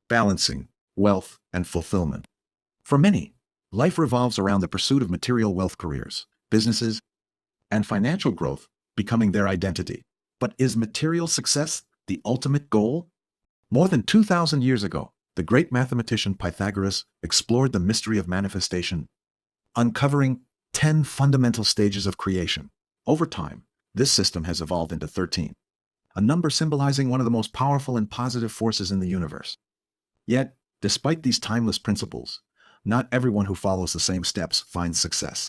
balancing wealth and fulfillment. For many, life revolves around the pursuit of material wealth, careers, businesses, and financial growth becoming their identity. But is material success the ultimate goal? More than 2,000 years ago, the great mathematician Pythagoras explored the mystery of manifestation, uncovering 10 fundamental stages of creation. Over time, this system has evolved into 13, a number symbolizing one of the most powerful and positive forces in the universe. Yet, despite these timeless principles, not everyone who follows the same steps finds success.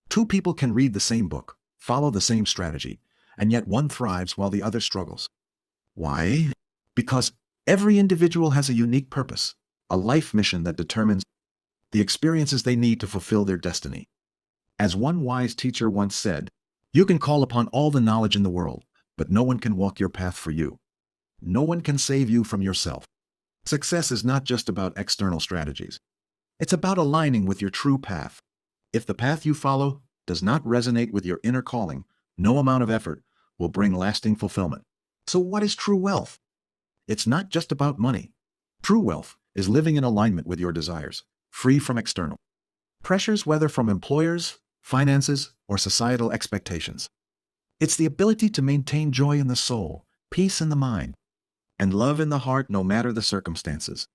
Two people can read the same book, follow the same strategy, and yet one thrives while the other struggles. Why? Because every individual has a unique purpose, a life mission that determines the experiences they need to fulfill their destiny. As one wise teacher once said, "You can call upon all the knowledge in the world, but no one can walk your path for you. No one can save you from yourself." Success is not just about external strategies. It's about aligning with your true path. If the path you follow does not resonate with your inner calling, no amount of effort will bring lasting fulfillment. So what is true wealth? It's not just about money. True wealth is living in alignment with your desires, free from external pressures, whether from employers, finances, or societal expectations. It's the ability to maintain joy in the soul, peace in the mind, and love in the heart no matter the circumstances.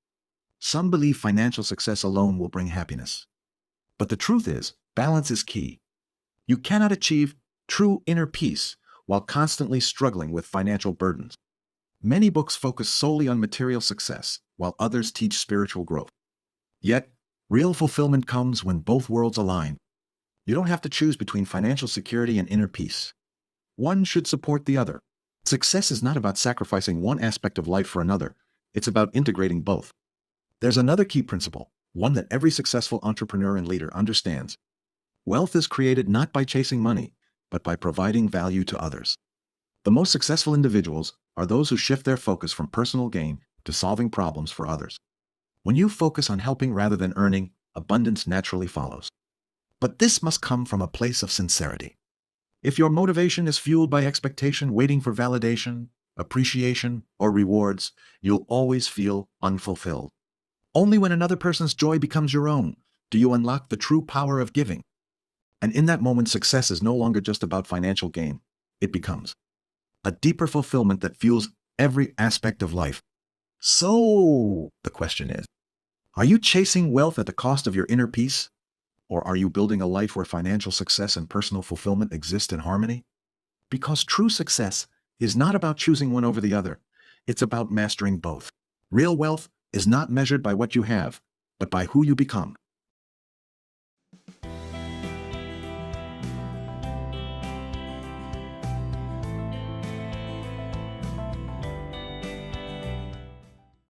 Some believe financial success alone will bring happiness. But the truth is, balance is key. You cannot achieve true inner peace while constantly struggling with financial burdens. Many books focus solely on material success, while others teach spiritual growth. Yet, real fulfillment comes when both worlds align. You don't have to choose between financial security and inner peace. One should support the other. Success is not about sacrificing one aspect of life for another. It's about integrating both. There's another key principle, one that every successful entrepreneur and leader understands. Wealth is created not by chasing money, but by providing value to others. The most successful individuals are those who shift their focus from personal gain to solving problems for others. When you focus on helping rather than earning, abundance naturally follows. But this must come from a place of sincerity. If your motivation is fueled by expectation, waiting for validation, appreciation, or rewards, you'll always feel unfulfilled. Only when another person's joy becomes your own do you unlock the true power of giving. And in that moment, success is no longer just about financial gain. It becomes a deeper fulfillment that fuels every aspect of life. So, the question is, are you chasing wealth at the cost of your inner peace? Or are you building a life where financial success and personal fulfillment exist in harmony? Because true success is not about choosing one over the other. It's about mastering both. Real wealth is not measured by what you have, but by who you become.